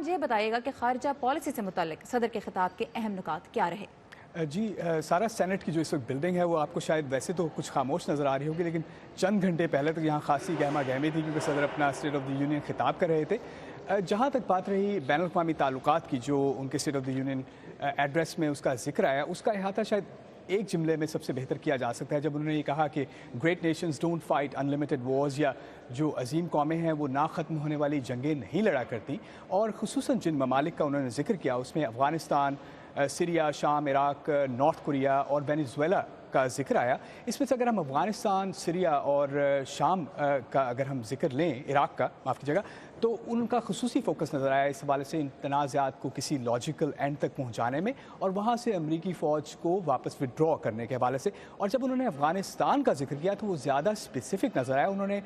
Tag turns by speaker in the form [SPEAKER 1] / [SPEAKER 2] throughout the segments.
[SPEAKER 1] یہ بتائیے گا کہ خارجہ پالیسی سے متعلق صدر کے خطاب کے اہم نکات کیا رہے؟
[SPEAKER 2] جی سارا سینٹ کی جو اس وقت بلڈنگ ہے وہ آپ کو شاید ویسے تو کچھ خاموش نظر آ رہی ہوگی، لیکن چند گھنٹے پہلے تک یہاں خاصی گہما گہمی تھی کیونکہ صدر اپنا اسٹیٹ آف دی یونین خطاب کر رہے تھے۔ جہاں تک بات رہی بین الاقوامی تعلقات کی، جو ان کے state of the union address میں اس کا ذکر آیا، اس کا احاطہ شاید ایک جملے میں سب سے بہتر کیا جا سکتا ہے جب انہوں نے یہ کہا کہ great nations don't fight unlimited wars, یا جو عظیم قومیں ہیں وہ نہ ختم ہونے والی جنگیں نہیں لڑا کرتی، اور خصوصاً جن ممالک کا انہوں نے ذکر کیا اس میں افغانستان، سیریا، شام، عراق، نارتھ کوریا اور وینیزویلا کا ذکر آیا۔ اس میں سے اگر ہم افغانستان، سیریا اور شام کا اگر ہم ذکر لیں، عراق کا معاف کیجیے گا، تو ان کا خصوصی فوکس نظر آیا اس حوالے سے ان تنازعات کو کسی لاجیکل اینڈ تک پہنچانے میں اور وہاں سے امریکی فوج کو واپس وڈرا کرنے کے حوالے سے۔ اور جب انہوں نے افغانستان کا ذکر کیا تو وہ زیادہ اسپیسیفک نظر آیا۔ انہوں نے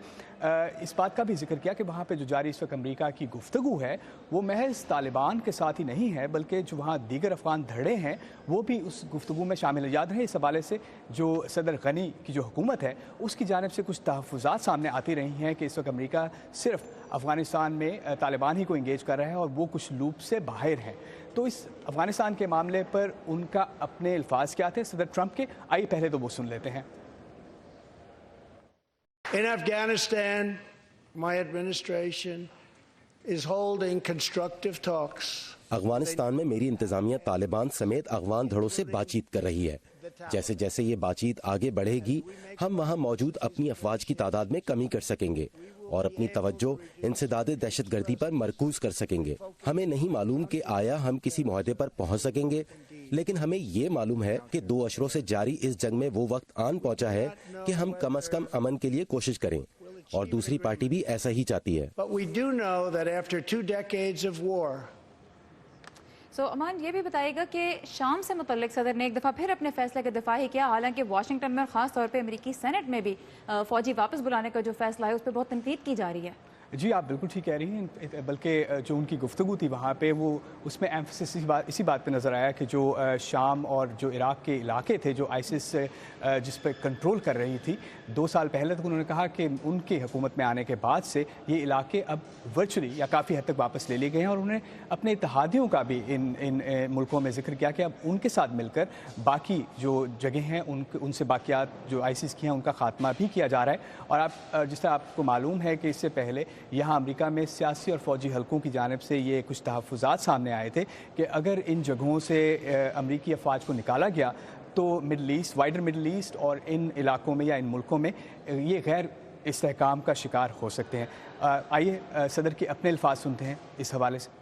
[SPEAKER 2] اس بات کا بھی ذکر کیا کہ وہاں پہ جو جاری اس وقت امریکہ کی گفتگو ہے وہ محض طالبان کے ساتھ ہی نہیں ہے، بلکہ جو وہاں دیگر افغان دھڑے ہیں وہ بھی اس گفتگو میں شامل ہیں۔ یاد رہے اس حوالے سے جو صدر غنی کی جو حکومت ہے اس کی جانب سے کچھ تحفظات سامنے آتی رہی ہیں کہ اس وقت امریکہ صرف افغانستان میں طالبان ہی کو انگیج کر رہا ہے اور وہ کچھ لوپ سے باہر ہیں۔ تو اس افغانستان کے معاملے پر ان کا اپنے الفاظ کیا تھے صدر ٹرمپ کے، آئیے پہلے تو وہ سن لیتے ہیں۔
[SPEAKER 3] In Afghanistan, my administration is holding constructive talks.
[SPEAKER 4] Afghanistan میں میری انتظامیہ طالبان سمیت افغان دھڑوں سے بات چیت کر رہی ہے۔ جیسے جیسے یہ بات چیت آگے بڑھے گی ہم وہاں موجود اپنی افواج کی تعداد میں کمی کر سکیں گے اور اپنی توجہ انسداد دہشت گردی پر مرکوز کر سکیں گے۔ ہمیں نہیں معلوم کہ آیا ہم کسی معاہدے پر پہنچ سکیں گے، لیکن ہمیں یہ معلوم ہے کہ 2 اشروں سے جاری اس جنگ میں وہ وقت آن پہنچا ہے کہ ہم کم از کم امن کے لیے کوشش کریں، اور دوسری پارٹی بھی ایسا ہی چاہتی ہے۔
[SPEAKER 1] امان یہ بھی بتائے گا کہ شام سے متعلق صدر نے ایک دفعہ پھر اپنے فیصلے کا دفاع ہی کیا، حالانکہ واشنگٹن میں اور خاص طور پہ امریکی سینٹ میں بھی فوجی واپس بلانے کا جو فیصلہ ہے اس پہ بہت تنقید کی جا رہی ہے۔
[SPEAKER 2] جی آپ بالکل ٹھیک کہہ رہی ہیں، بلکہ جو ان کی گفتگو تھی وہاں پہ وہ اس میں ایمفسس اسی بات پہ نظر آیا کہ جو شام اور جو عراق کے علاقے تھے جو آئسس جس پہ کنٹرول کر رہی تھی 2 سال پہلے تک، انہوں نے کہا کہ ان کی حکومت میں آنے کے بعد سے یہ علاقے اب ورچولی یا کافی حد تک واپس لے لیے گئے ہیں، اور انہوں نے اپنے اتحادیوں کا بھی ان ملکوں میں ذکر کیا کہ اب ان کے ساتھ مل کر باقی جو جگہیں ہیں ان سے باقیات جو آئسس کی ہیں ان کا خاتمہ بھی کیا جا رہا ہے۔ اور آپ جس طرح آپ کو معلوم ہے کہ اس سے پہلے یہاں امریکہ میں سیاسی اور فوجی حلقوں کی جانب سے یہ کچھ تحفظات سامنے آئے تھے کہ اگر ان جگہوں سے امریکی افواج کو نکالا گیا تو middle east, wider middle east اور ان علاقوں میں یا ان ملکوں میں یہ غیر استحکام کا شکار ہو سکتے ہیں۔ آئیے صدر کے اپنے الفاظ سنتے ہیں اس حوالے سے۔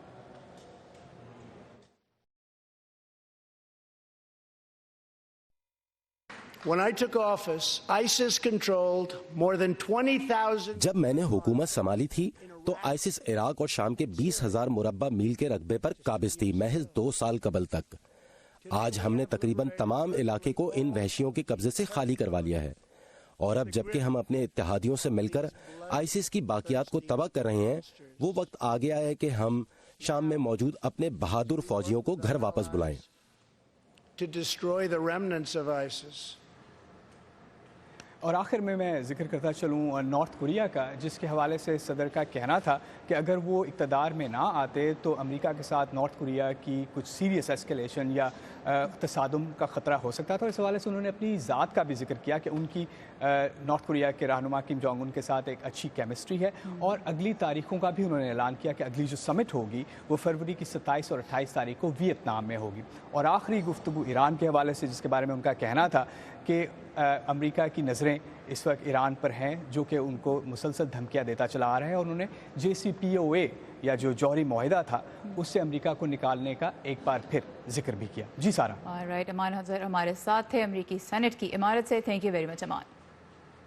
[SPEAKER 3] When I took office, ISIS controlled more than 20,000.
[SPEAKER 4] جب میں نے حکومت سنبھالی تھی تو آئسس عراق اور شام کے 20,000 مربع میل کے رقبے پر قابض تھی محض 2 سال قبل تک۔ آج ہم نے تقریباً تمام علاقے کو ان وحشیوں کے قبضے سے خالی کروا لیا ہے، اور اب جبکہ ہم اپنے اتحادیوں سے مل کر آئسس کی باقیات کو تباہ کر رہے ہیں، وہ وقت آ گیا ہے کہ ہم شام میں موجود اپنے بہادر فوجیوں کو گھر واپس بلائیں۔
[SPEAKER 3] To destroy the remnants of ISIS.
[SPEAKER 2] اور آخر میں ذکر کرتا چلوں نارتھ کوریا کا، جس کے حوالے سے صدر کا کہنا تھا کہ اگر وہ اقتدار میں نہ آتے تو امریکہ کے ساتھ نارتھ کوریا کی کچھ سیریس ایسکیلیشن یا تصادم کا خطرہ ہو سکتا تھا۔ اور اس حوالے سے انہوں نے اپنی ذات کا بھی ذکر کیا کہ ان کی نارتھ کوریا کے رہنما کم جونگ ان کے ساتھ ایک اچھی کیمسٹری ہے، اور اگلی تاریخوں کا بھی انہوں نے اعلان کیا کہ اگلی جو سمٹ ہوگی وہ فروری کی 27 اور 28 تاریخ کو ویتنام میں ہوگی۔ اور آخری گفتگو ایران کے حوالے سے، جس کے بارے میں ان کا کہنا تھا کہ امریکہ کی نظریں اس وقت ایران پر ہیں جو کہ ان کو مسلسل دھمکیاں دیتا چلا آ رہا ہے، اور انہوں نے JCPOA یا جو جوہری معاہدہ تھا اس سے امریکہ کو نکالنے کا ایک بار پھر ذکر بھی کیا۔ جی سارا۔
[SPEAKER 1] آلرائٹ، امان حضر ہمارے ساتھ تھے امریکی سینٹ کی عمارت سے۔ تھینک یو ویری مچ امان۔